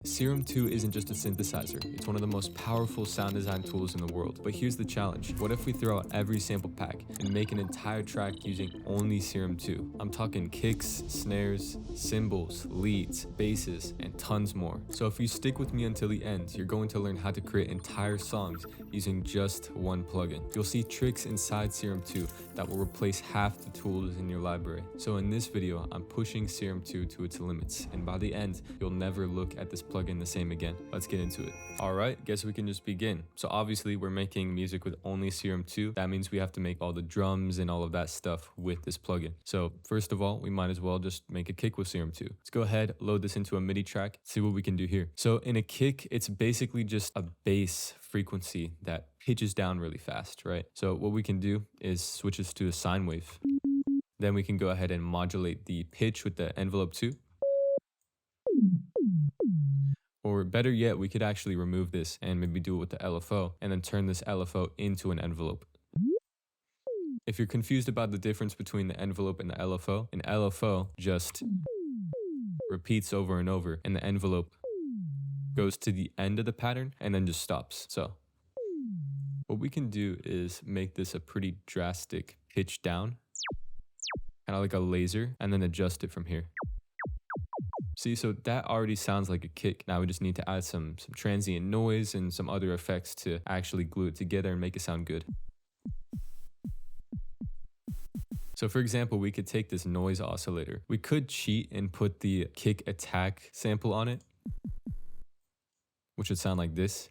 Serum 2 isn't just a synthesizer, it's one of the most powerful sound design tools in the world. But here's the challenge. What if we throw out every sample pack and make an entire track using only Serum 2? I'm talking kicks, snares, cymbals, leads, basses, and tons more. So if you stick with me until the end, you're going to learn how to create entire songs using just one plugin. You'll see tricks inside Serum 2 that will replace half the tools in your library. So in this video, I'm pushing Serum 2 to its limits, and by the end, you'll never look at this plugin the same again. Let's get into it. All right, guess we can just begin. So obviously we're making music with only Serum 2. That means we have to make all the drums and all of that stuff with this plugin. So first of all, we might as well just make a kick with Serum 2. Let's go ahead, load this into a MIDI track, see what we can do here. So in a kick, it's basically just a bass frequency that pitches down really fast, right? So what we can do is switch this to a sine wave. Then we can go ahead and modulate the pitch with the envelope 2. Or better yet, we could actually remove this and maybe do it with the LFO and then turn this LFO into an envelope. If you're confused about the difference between the envelope and the LFO, an LFO just repeats over and over and the envelope goes to the end of the pattern and then just stops. So what we can do is make this a pretty drastic pitch down, kind of like a laser, and then adjust it from here. See, so that already sounds like a kick. Now we just need to add some transient noise and some other effects to actually glue it together and make it sound good. So for example, we could take this noise oscillator. We could cheat and put the kick attack sample on it, which would sound like this.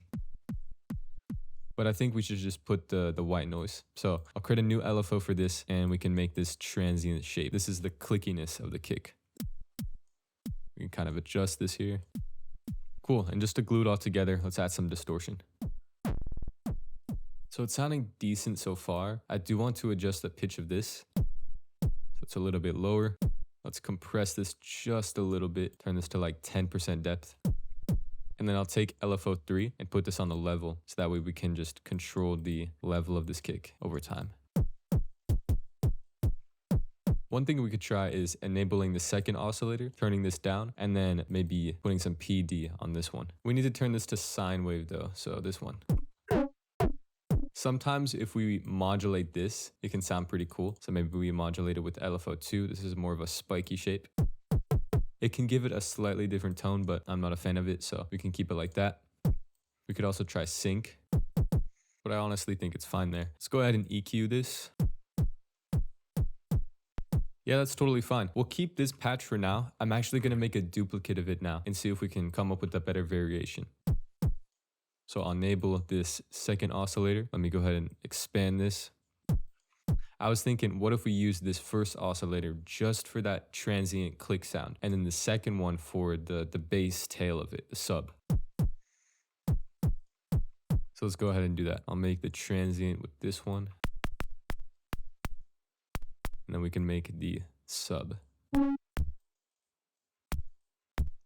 But I think we should just put the white noise. So I'll create a new LFO for this and we can make this transient shape. This is the clickiness of the kick. We can kind of adjust this here. Cool, and just to glue it all together, let's add some distortion. So it's sounding decent so far. I do want to adjust the pitch of this. So it's a little bit lower. Let's compress this just a little bit. Turn this to like 10% depth. And then I'll take LFO 3 and put this on the level. So that way we can just control the level of this kick over time. One thing we could try is enabling the second oscillator, turning this down, and then maybe putting some PD on this one. We need to turn this to sine wave though, so this one. Sometimes if we modulate this, it can sound pretty cool. So maybe we modulate it with LFO 2. This is more of a spiky shape. It can give it a slightly different tone, but I'm not a fan of it, so we can keep it like that. We could also try sync, but I honestly think it's fine there. Let's go ahead and EQ this. Yeah, that's totally fine. We'll keep this patch for now. I'm actually going to make a duplicate of it now and see if we can come up with a better variation. So I'll enable this second oscillator. Let me go ahead and expand this. I was thinking, what if we use this first oscillator just for that transient click sound, and then the second one for the bass tail of it, the sub. So let's go ahead and do that. I'll make the transient with this one. And then we can make the sub.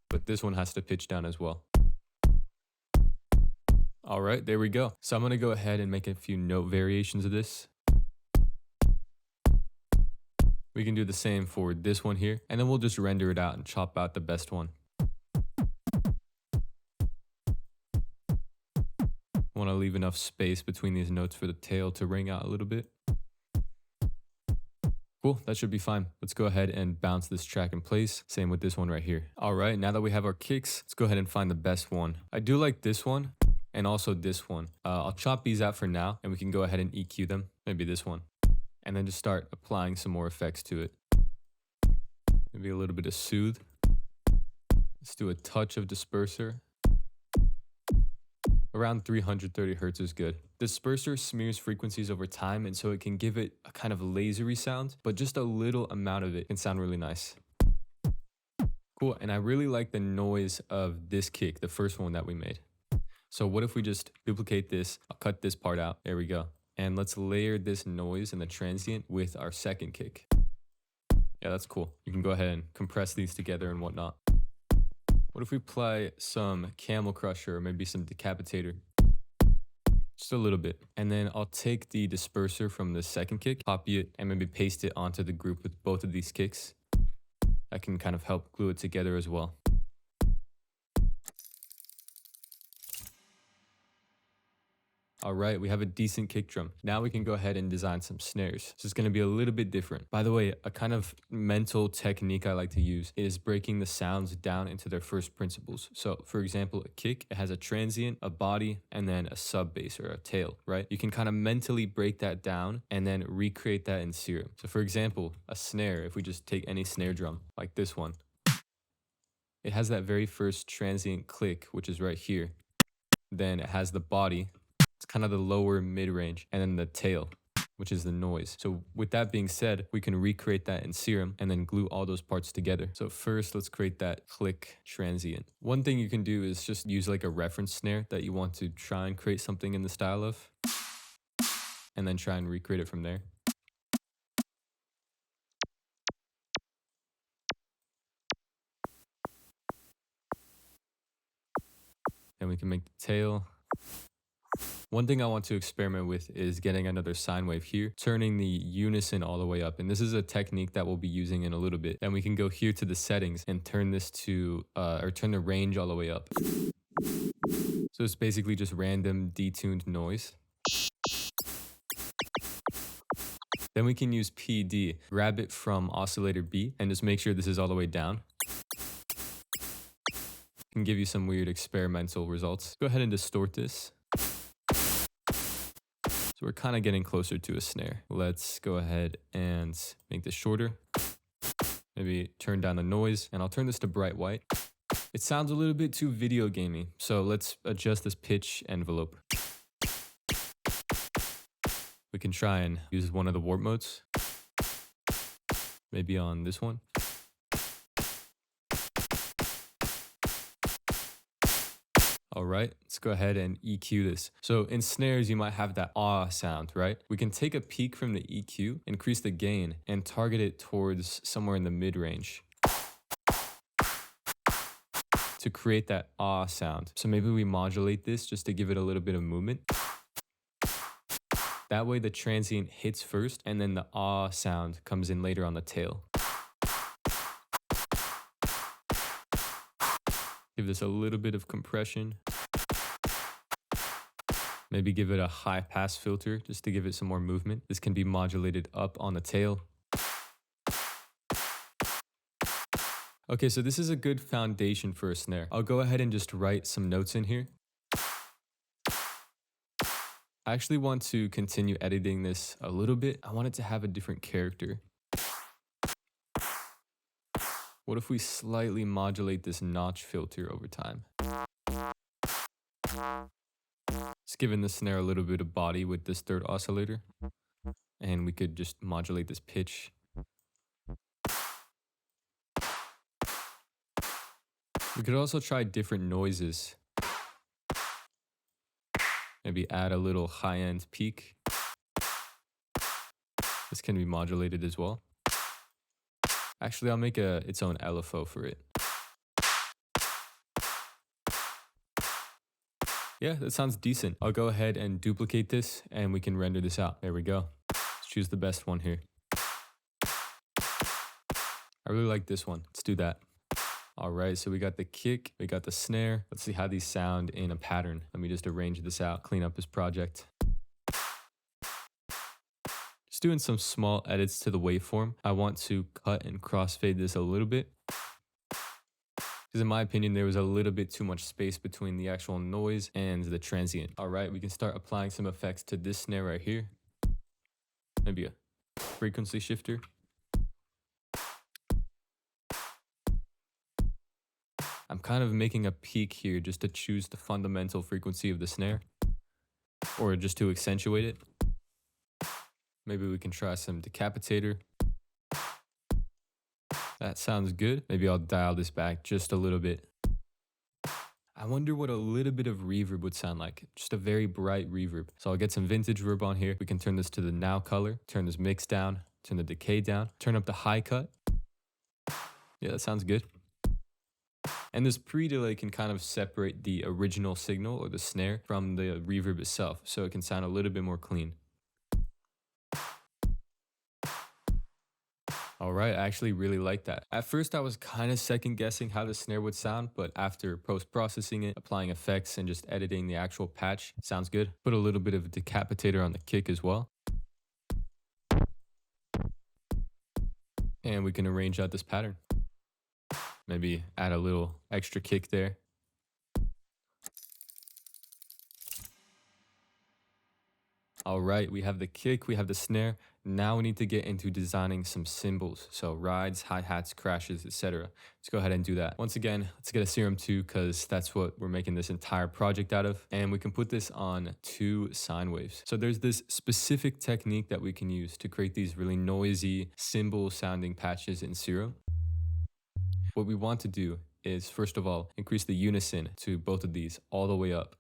But this one has to pitch down as well. All right, there we go. So I'm gonna go ahead and make a few note variations of this. We can do the same for this one here, and then we'll just render it out and chop out the best one. Wanna leave enough space between these notes for the tail to ring out a little bit. Cool, that should be fine. Let's go ahead and bounce this track in place. Same with this one right here. All right, now that we have our kicks, let's go ahead and find the best one. I do like this one and also this one. I'll chop these out for now and we can go ahead and EQ them. Maybe this one. And then just start applying some more effects to it. Maybe a little bit of soothe. Let's do a touch of disperser. Around 330 hertz is good. Disperser smears frequencies over time, and so it can give it a kind of lasery sound, but just a little amount of it can sound really nice. Cool, and I really like the noise of this kick, the first one that we made. So what if we just duplicate this? I'll cut this part out. There we go. And let's layer this noise and the transient with our second kick. Yeah, that's cool. You can go ahead and compress these together and whatnot. What if we apply some Camel Crusher or maybe some Decapitator? Just a little bit. And then I'll take the disperser from the second kick, copy it, and maybe paste it onto the group with both of these kicks. That can kind of help glue it together as well. All right, we have a decent kick drum. Now we can go ahead and design some snares. So it's going to be a little bit different. By the way, a kind of mental technique I like to use is breaking the sounds down into their first principles. So for example, a kick, it has a transient, a body, and then a sub bass or a tail, right? You can kind of mentally break that down and then recreate that in Serum. So for example, a snare, if we just take any snare drum like this one, it has that very first transient click, which is right here. Then it has the body, it's kind of the lower mid-range, and then the tail, which is the noise. So with that being said, we can recreate that in Serum and then glue all those parts together. So first, let's create that click transient. One thing you can do is just use like a reference snare that you want to try and create something in the style of, and then try and recreate it from there. Then we can make the tail. One thing I want to experiment with is getting another sine wave here, turning the unison all the way up. And this is a technique that we'll be using in a little bit. Then we can go here to the settings and turn this to, or turn the range all the way up. So it's basically just random detuned noise. Then we can use PD, grab it from oscillator B and just make sure this is all the way down. Can give you some weird experimental results. Go ahead and distort this. So we're kind of getting closer to a snare. Let's go ahead and make this shorter. Maybe turn down the noise, and I'll turn this to bright white. It sounds a little bit too video gamey, so let's adjust this pitch envelope. We can try and use one of the warp modes. Maybe on this one. All right, let's go ahead and EQ this. So in snares, you might have that ah sound, right? We can take a peak from the EQ, increase the gain, and target it towards somewhere in the mid-range to create that ah sound. So maybe we modulate this just to give it a little bit of movement. That way the transient hits first, and then the ah sound comes in later on the tail. Give this a little bit of compression. Maybe give it a high pass filter just to give it some more movement. This can be modulated up on the tail. Okay, so this is a good foundation for a snare. I'll go ahead and just write some notes in here. I actually want to continue editing this a little bit. I want it to have a different character. What if we slightly modulate this notch filter over time? It's giving the snare a little bit of body with this third oscillator. And we could just modulate this pitch. We could also try different noises. Maybe add a little high-end peak. This can be modulated as well. Actually, I'll make its own LFO for it. Yeah, that sounds decent. I'll go ahead and duplicate this and we can render this out. There we go. Let's choose the best one here. I really like this one. Let's do that. All right, so we got the kick, we got the snare. Let's see how these sound in a pattern. Let me just arrange this out, clean up this project. Just doing some small edits to the waveform. I want to cut and crossfade this a little bit. Because in my opinion, there was a little bit too much space between the actual noise and the transient. All right, we can start applying some effects to this snare right here. Maybe a frequency shifter. I'm kind of making a peak here just to choose the fundamental frequency of the snare, or just to accentuate it. Maybe we can try some decapitator. That sounds good. Maybe I'll dial this back just a little bit. I wonder what a little bit of reverb would sound like. Just a very bright reverb. So I'll get some vintage reverb on here. We can turn this to the now color, turn this mix down, turn the decay down, turn up the high cut. Yeah, that sounds good. And this pre-delay can kind of separate the original signal or the snare from the reverb itself, so it can sound a little bit more clean. All right, I actually really like that. At first, I was kind of second guessing how the snare would sound, but after post-processing it, applying effects, and just editing the actual patch, it sounds good. Put a little bit of a decapitator on the kick as well. And we can arrange out this pattern. Maybe add a little extra kick there. All right, we have the kick, we have the snare. Now we need to get into designing some cymbals. So rides, hi-hats, crashes, etc. Let's go ahead and do that. Once again, let's get a Serum 2 because that's what we're making this entire project out of. And we can put this on 2 sine waves. So there's this specific technique that we can use to create these really noisy cymbal sounding patches in Serum. What we want to do is, first of all, increase the unison to both of these all the way up.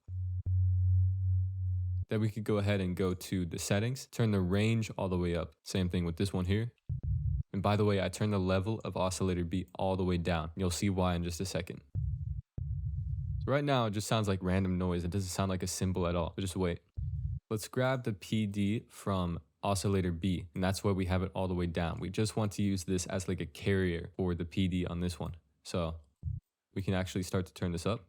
Then we could go ahead and go to the settings, turn the range all the way up. Same thing with this one here. And by the way, I turned the level of oscillator beat all the way down. You'll see why in just a second. So right now, it just sounds like random noise. It doesn't sound like a cymbal at all, but just wait. Let's grab the PD from oscillator B, and that's why we have it all the way down. We just want to use this as like a carrier for the PD on this one. So we can actually start to turn this up.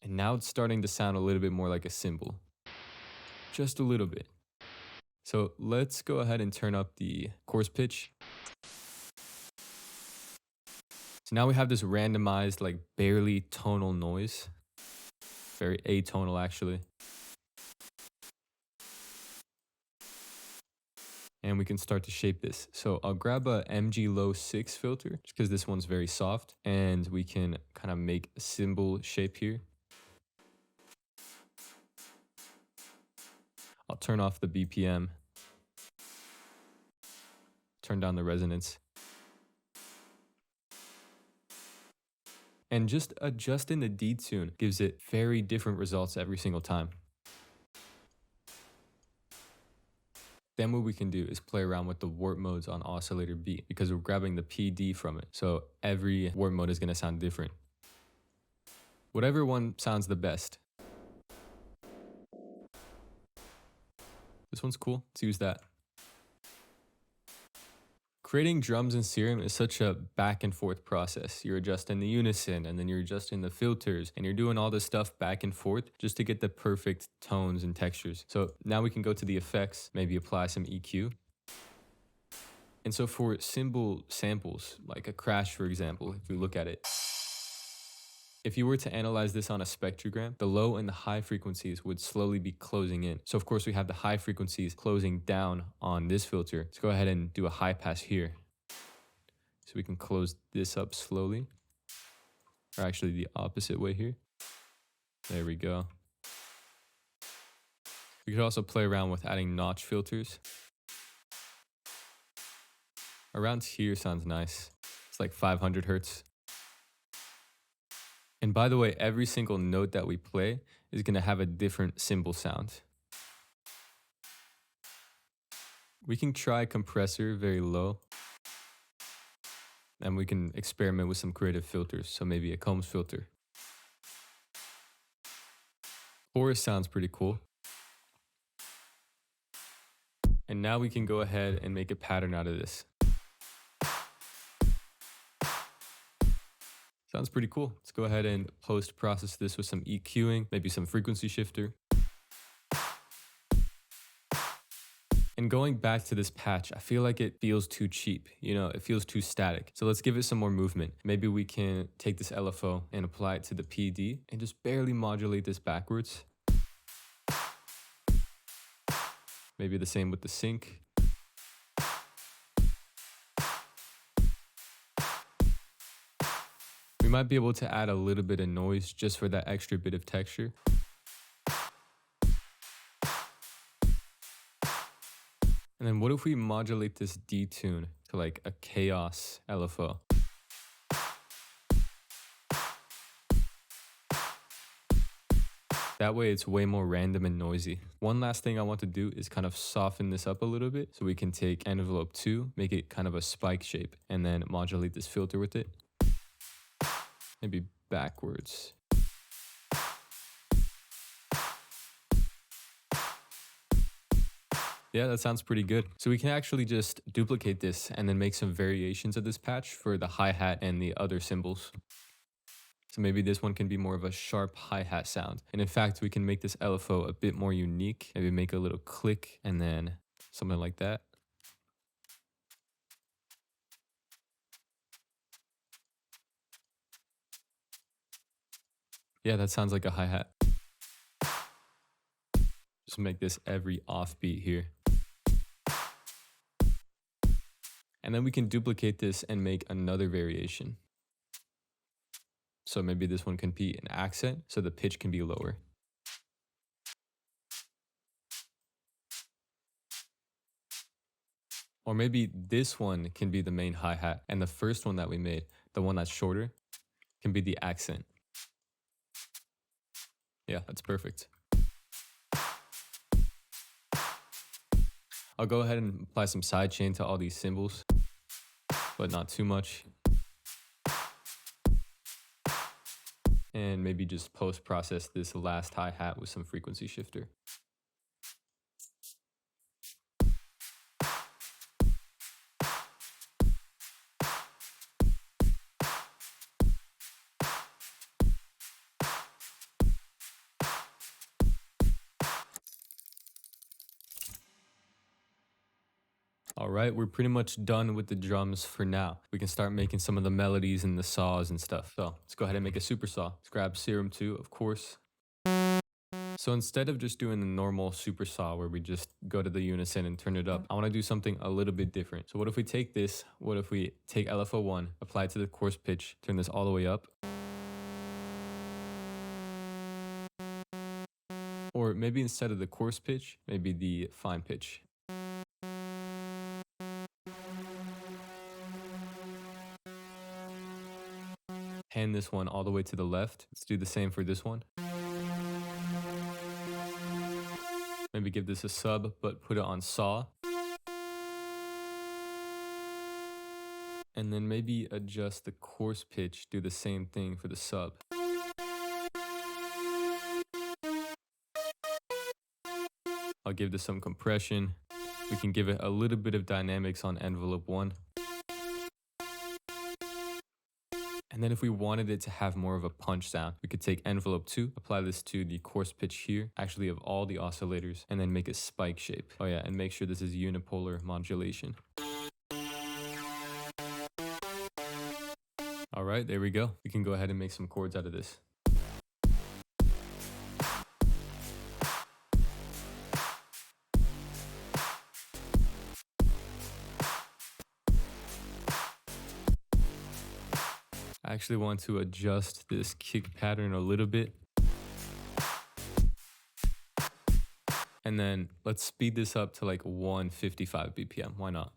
And now it's starting to sound a little bit more like a cymbal. Just a little bit. So let's go ahead and turn up the chorus pitch. So now we have this randomized, like barely tonal noise. Very atonal actually. And we can start to shape this. So I'll grab a MG Low 6 filter just because this one's very soft, and we can kind of make a cymbal shape here. I'll turn off the BPM, turn down the resonance, and just adjusting the detune gives it very different results every single time. Then what we can do is play around with the warp modes on oscillator B because we're grabbing the PD from it. So every warp mode is going to sound different. Whatever one sounds the best. This one's cool. Let's use that. Creating drums in Serum is such a back and forth process. You're adjusting the unison, and then you're adjusting the filters, and you're doing all this stuff back and forth just to get the perfect tones and textures. So now we can go to the effects, maybe apply some EQ. And so for cymbal samples, like a crash, for example, if we look at it, if you were to analyze this on a spectrogram, the low and the high frequencies would slowly be closing in. So of course we have the high frequencies closing down on this filter. Let's go ahead and do a high pass here. So we can close this up slowly, or actually the opposite way here. There we go. We could also play around with adding notch filters. Around here sounds nice. It's like 500 hertz. And by the way, every single note that we play is going to have a different cymbal sound. We can try compressor very low. And we can experiment with some creative filters. So maybe a Combs filter. Chorus sounds pretty cool. And now we can go ahead and make a pattern out of this. Sounds pretty cool. Let's go ahead and post-process this with some EQing, maybe some frequency shifter. And going back to this patch, I feel like it feels too cheap. You know, it feels too static. So let's give it some more movement. Maybe we can take this LFO and apply it to the PD and just barely modulate this backwards. Maybe the same with the sync. We might be able to add a little bit of noise just for that extra bit of texture. And then what if we modulate this detune to like a chaos LFO? That way it's way more random and noisy. One last thing I want to do is kind of soften this up a little bit. So we can take envelope 2, make it kind of a spike shape, and then modulate this filter with it. Maybe backwards. Yeah, that sounds pretty good. So we can actually just duplicate this and then make some variations of this patch for the hi-hat and the other cymbals. So maybe this one can be more of a sharp hi-hat sound. And in fact, we can make this LFO a bit more unique. Maybe make a little click and then something like that. Yeah, that sounds like a hi-hat. Just make this every offbeat here. And then we can duplicate this and make another variation. So maybe this one can be an accent, so the pitch can be lower. Or maybe this one can be the main hi-hat, and the first one that we made, the one that's shorter, can be the accent. Yeah, that's perfect. I'll go ahead and apply some sidechain to all these cymbals, but not too much. And maybe just post-process this last hi-hat with some frequency shifter. All right, we're pretty much done with the drums for now. We can start making some of the melodies and the saws and stuff. So let's go ahead and make a super saw. Let's grab Serum 2, of course. So instead of just doing the normal super saw where we just go to the unison and turn it up, I want to do something a little bit different. So what if we take this, what if we take LFO1, apply it to the coarse pitch, turn this all the way up. Or maybe instead of the coarse pitch, maybe the fine pitch. Hand this one all the way to the left. Let's do the same for this one. Maybe give this a sub, but put it on saw. And then maybe adjust the coarse pitch, do the same thing for the sub. I'll give this some compression. We can give it a little bit of dynamics on envelope 1. And then if we wanted it to have more of a punch sound, we could take envelope 2, apply this to the coarse pitch here, actually of all the oscillators, and then make a spike shape. Oh yeah, and make sure this is unipolar modulation. All right, there we go. We can go ahead and make some chords out of this. I actually want to adjust this kick pattern a little bit. And then let's speed this up to like 155 BPM. Why not?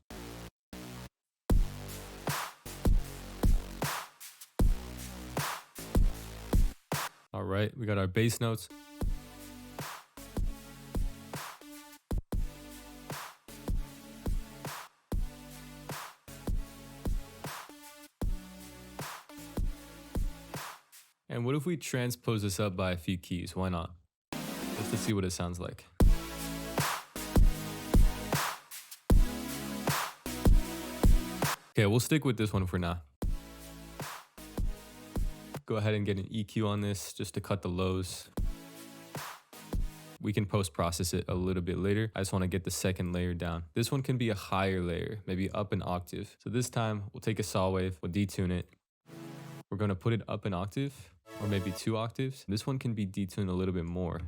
All right, we got our bass notes. And what if we transpose this up by a few keys? Why not? Let's see what it sounds like. Okay, we'll stick with this one for now. Go ahead and get an EQ on this just to cut the lows. We can post-process it a little bit later. I just want to get the second layer down. This one can be a higher layer, maybe up an octave. So this time we'll take a saw wave, we'll detune it. We're going to put it up an octave or maybe 2 octaves. This one can be detuned a little bit more.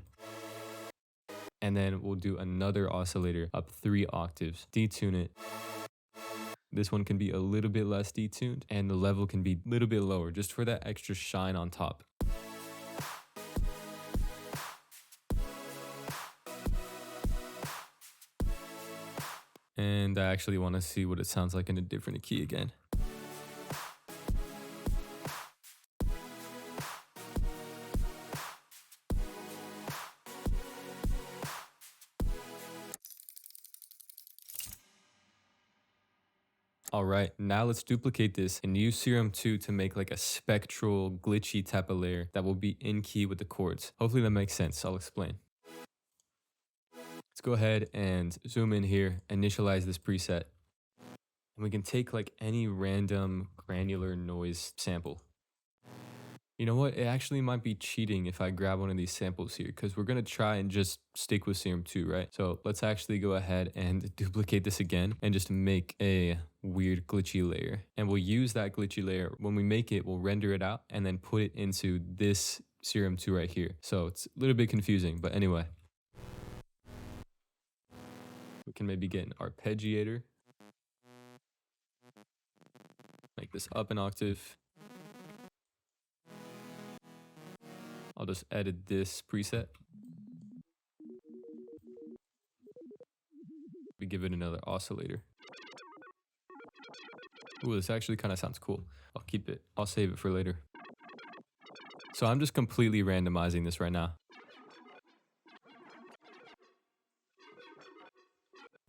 And then we'll do another oscillator up 3 octaves, detune it. This one can be a little bit less detuned and the level can be a little bit lower just for that extra shine on top. And I actually want to see what it sounds like in a different key again. All right, now let's duplicate this and use Serum 2 to make like a spectral, glitchy type of layer that will be in key with the chords. Hopefully that makes sense. I'll explain. Let's go ahead and zoom in here, initialize this preset. And we can take like any random granular noise sample. You know what? It actually might be cheating if I grab one of these samples here because we're going to try and just stick with Serum 2, right? So let's actually go ahead and duplicate this again and just make a weird glitchy layer. And we'll use that glitchy layer. When we make it, we'll render it out and then put it into this Serum 2 right here. So it's a little bit confusing, but anyway. We can maybe get an arpeggiator. Make this up an octave. I'll just edit this preset. We give it another oscillator. Ooh, this actually kind of sounds cool. I'll keep it. I'll save it for later. So I'm just completely randomizing this right now.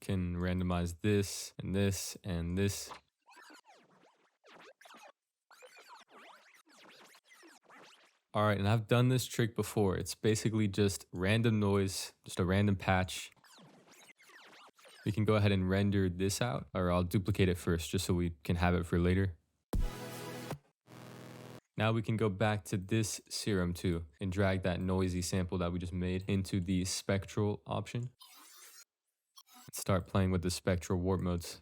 Can randomize this and this and this. All right, and I've done this trick before. It's basically just random noise, just a random patch. We can go ahead and render this out, or I'll duplicate it first just so we can have it for later. Now we can go back to this Serum 2 and drag that noisy sample that we just made into the spectral option. Start playing with the spectral warp modes.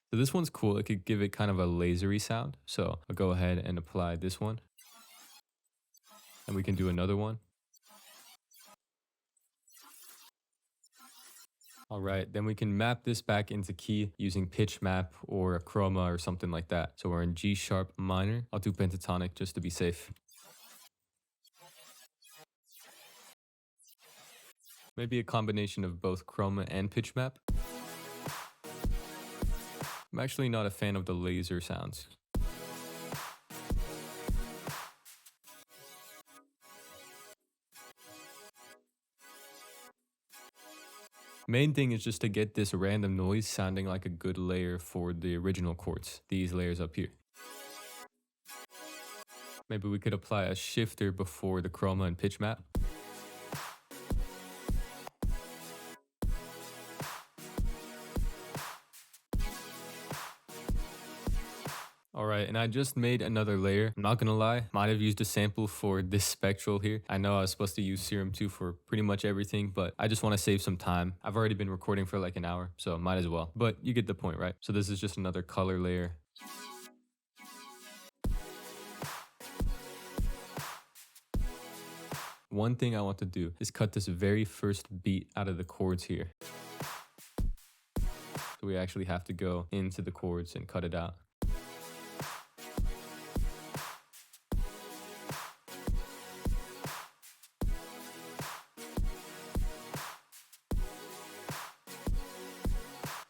So this one's cool. It could give it kind of a lasery sound. So I'll go ahead and apply this one. And we can do another one. All right, then we can map this back into key using pitch map or a chroma or something like that. So we're in G sharp minor. I'll do pentatonic just to be safe. Maybe a combination of both chroma and pitch map. I'm actually not a fan of the laser sounds. Main thing is just to get this random noise sounding like a good layer for the original chords, these layers up here. Maybe we could apply a shifter before the chroma and pitch map. All right, and I just made another layer. I'm not gonna lie, might have used a sample for this spectral here. I know I was supposed to use Serum 2 for pretty much everything, but I just wanna save some time. I've already been recording for like an hour, so might as well. But you get the point, right? So this is just another color layer. One thing I want to do is cut this very first beat out of the chords here. So we actually have to go into the chords and cut it out.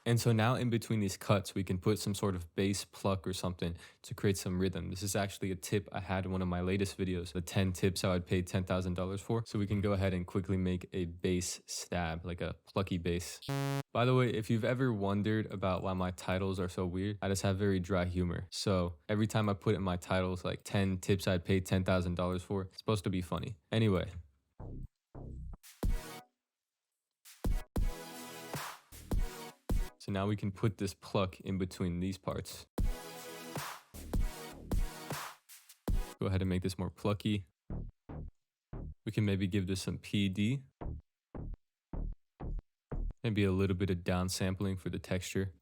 And so now in between these cuts, we can put some sort of bass pluck or something to create some rhythm. This is actually a tip I had in one of my latest videos, the 10 tips I would pay $10,000 for. So we can go ahead and quickly make a bass stab, like a plucky bass. By the way, if you've ever wondered about why my titles are so weird, I just have very dry humor. So every time I put in my titles, like 10 tips I'd pay $10,000 for, it's supposed to be funny. Anyway. So now we can put this pluck in between these parts. Go ahead and make this more plucky. We can maybe give this some PD. Maybe a little bit of downsampling for the texture.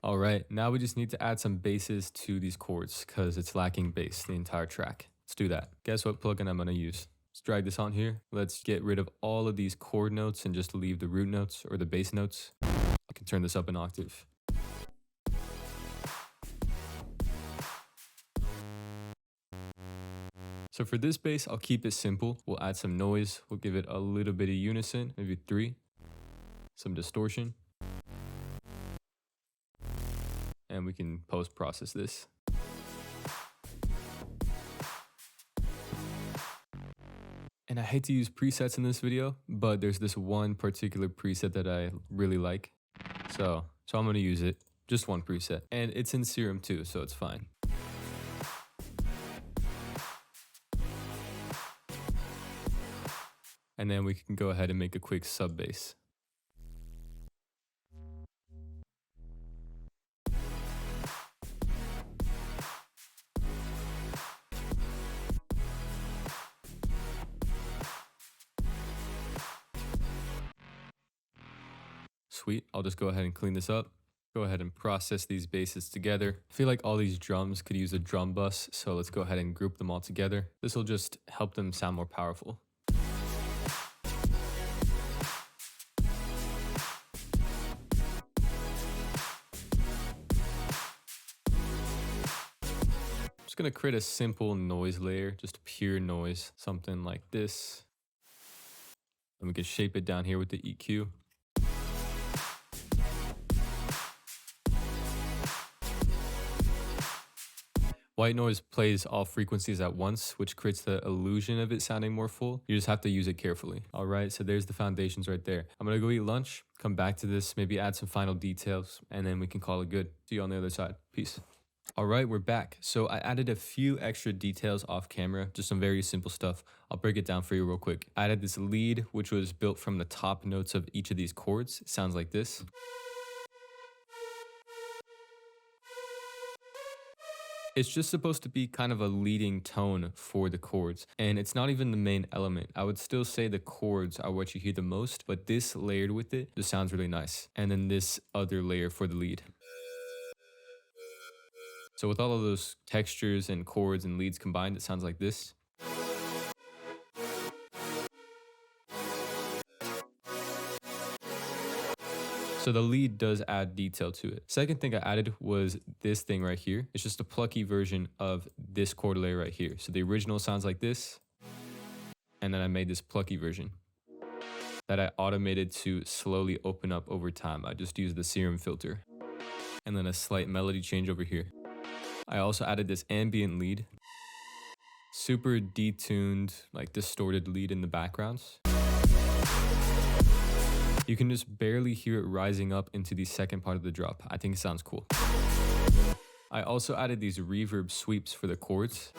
All right, now we just need to add some basses to these chords because it's lacking bass the entire track. Let's do that. Guess what plugin I'm gonna use? Let's drag this on here. Let's get rid of all of these chord notes and just leave the root notes or the bass notes. I can turn this up an octave. So for this bass, I'll keep it simple. We'll add some noise. We'll give it a little bit of unison, maybe 3. Some distortion. And we can post-process this. And I hate to use presets in this video, but there's this one particular preset that I really like. So I'm gonna use it, just one preset. And it's in Serum too, so it's fine. And then we can go ahead and make a quick sub bass. Sweet, I'll just go ahead and clean this up. Go ahead and process these basses together. I feel like all these drums could use a drum bus, so let's go ahead and group them all together. This will just help them sound more powerful. Just gonna create a simple noise layer, just pure noise, something like this. And we can shape it down here with the EQ. White noise plays all frequencies at once, which creates the illusion of it sounding more full. You just have to use it carefully. All right, so there's the foundations right there. I'm gonna go eat lunch, come back to this, maybe add some final details, and then we can call it good. See you on the other side. Peace. All right, we're back. So I added a few extra details off camera, just some very simple stuff. I'll break it down for you real quick. I added this lead, which was built from the top notes of each of these chords. It sounds like this. It's just supposed to be kind of a leading tone for the chords, and it's not even the main element. I would still say the chords are what you hear the most, but this layered with it just sounds really nice. And then this other layer for the lead. So with all of those textures and chords and leads combined, it sounds like this. So the lead does add detail to it. Second thing I added was this thing right here. It's just a plucky version of this chord layer right here. So the original sounds like this. And then I made this plucky version that I automated to slowly open up over time. I just used the Serum filter. And then a slight melody change over here. I also added this ambient lead. Super detuned, like distorted lead in the backgrounds. You can just barely hear it rising up into the second part of the drop. I think it sounds cool. I also added these reverb sweeps for the chords.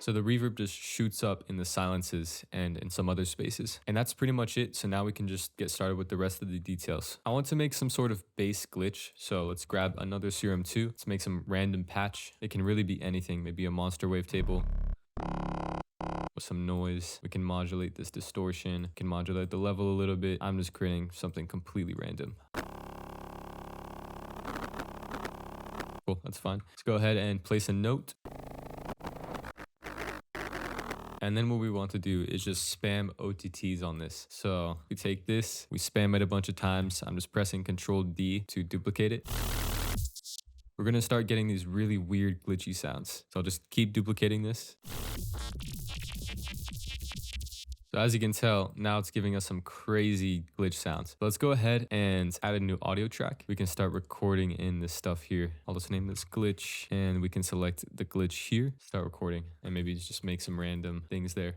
So the reverb just shoots up in the silences and in some other spaces. And that's pretty much it. So now we can just get started with the rest of the details. I want to make some sort of bass glitch. So let's grab another Serum 2. Let's make some random patch. It can really be anything. Maybe a monster wavetable. With some noise. We can modulate this distortion. We can modulate the level a little bit. I'm just creating something completely random. Cool, that's fine. Let's go ahead and place a note. And then what we want to do is just spam OTTs on this. So we take this, we spam it a bunch of times. I'm just pressing Control D to duplicate it. We're gonna start getting these really weird glitchy sounds. So I'll just keep duplicating this. So as you can tell, now it's giving us some crazy glitch sounds. So let's go ahead and add a new audio track. We can start recording in this stuff here. I'll just name this glitch and we can select the glitch here, start recording, and maybe just make some random things there.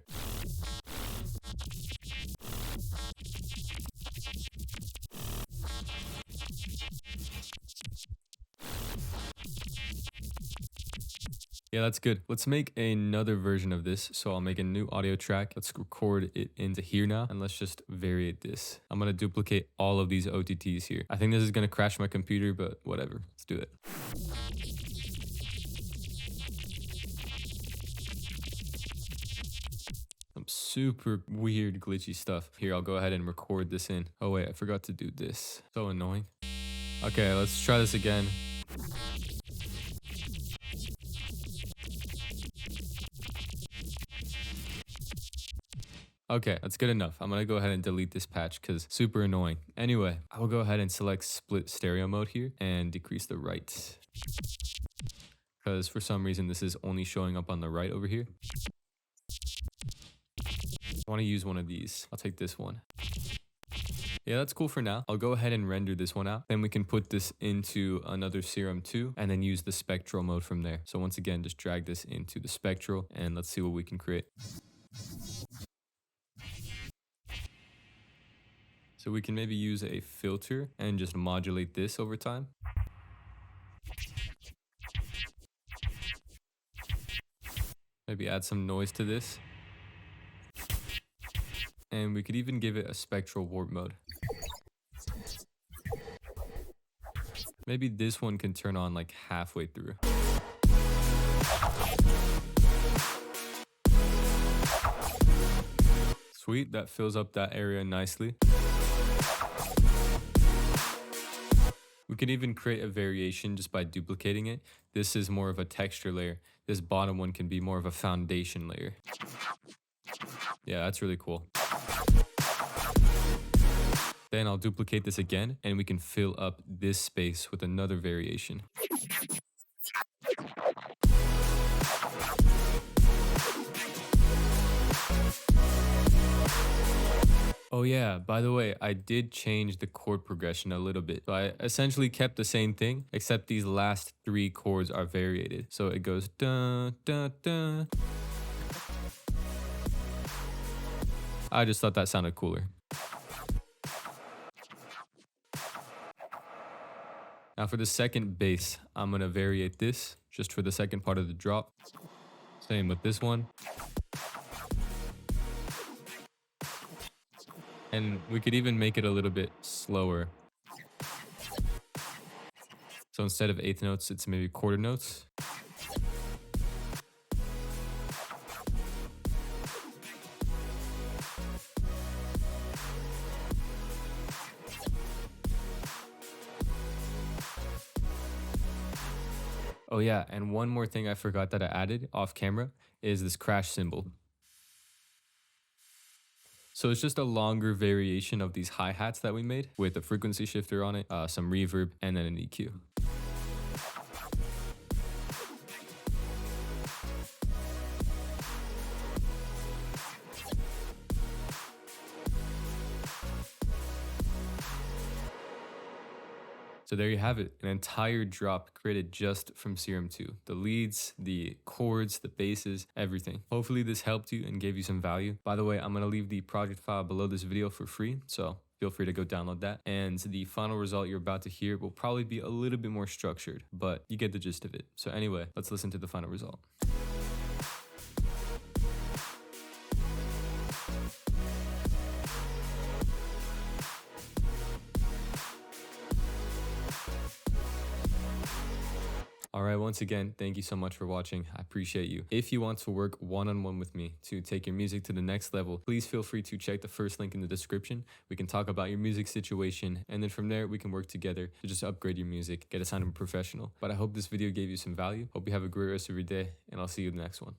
Yeah, that's good. Let's make another version of this. So I'll make a new audio track. Let's record it into here now. And let's just variate this. I'm going to duplicate all of these OTTs here. I think this is going to crash my computer, but whatever. Let's do it. Some super weird glitchy stuff. Here, I'll go ahead and record this in. Oh wait, I forgot to do this. So annoying. Okay, let's try this again. Okay, that's good enough. I'm gonna go ahead and delete this patch because super annoying. Anyway, I will go ahead and select split stereo mode here and decrease the right. Because for some reason this is only showing up on the right over here. I want to use one of these. I'll take this one. Yeah, that's cool for now. I'll go ahead and render this one out. Then we can put this into another Serum 2 and then use the spectral mode from there. So once again, just drag this into the spectral and let's see what we can create. So we can maybe use a filter and just modulate this over time. Maybe add some noise to this. And we could even give it a spectral warp mode. Maybe this one can turn on like halfway through. Sweet, that fills up that area nicely. We could even create a variation just by duplicating it. This is more of a texture layer. This bottom one can be more of a foundation layer. Yeah, that's really cool. Then I'll duplicate this again and we can fill up this space with another variation. Oh yeah, by the way, I did change the chord progression a little bit. So I essentially kept the same thing, except these last 3 chords are variated. So it goes dun, dun, dun. I just thought that sounded cooler. Now for the second bass, I'm gonna variate this just for the second part of the drop. Same with this one. And we could even make it a little bit slower. So instead of eighth notes, it's maybe quarter notes. Oh yeah, and one more thing I forgot that I added off camera is this crash cymbal. So it's just a longer variation of these hi-hats that we made with a frequency shifter on it, some reverb, and then an EQ. So there you have it, an entire drop created just from Serum 2. The leads, the chords, the basses, everything. Hopefully this helped you and gave you some value. By the way, I'm gonna leave the project file below this video for free, so feel free to go download that. And the final result you're about to hear will probably be a little bit more structured, but you get the gist of it. So anyway, let's listen to the final result. All right, once again, thank you so much for watching. I appreciate you. If you want to work one-on-one with me to take your music to the next level, please feel free to check the first link in the description. We can talk about your music situation, and then from there, we can work together to just upgrade your music, get it sounding professional. But I hope this video gave you some value. Hope you have a great rest of your day, and I'll see you in the next one.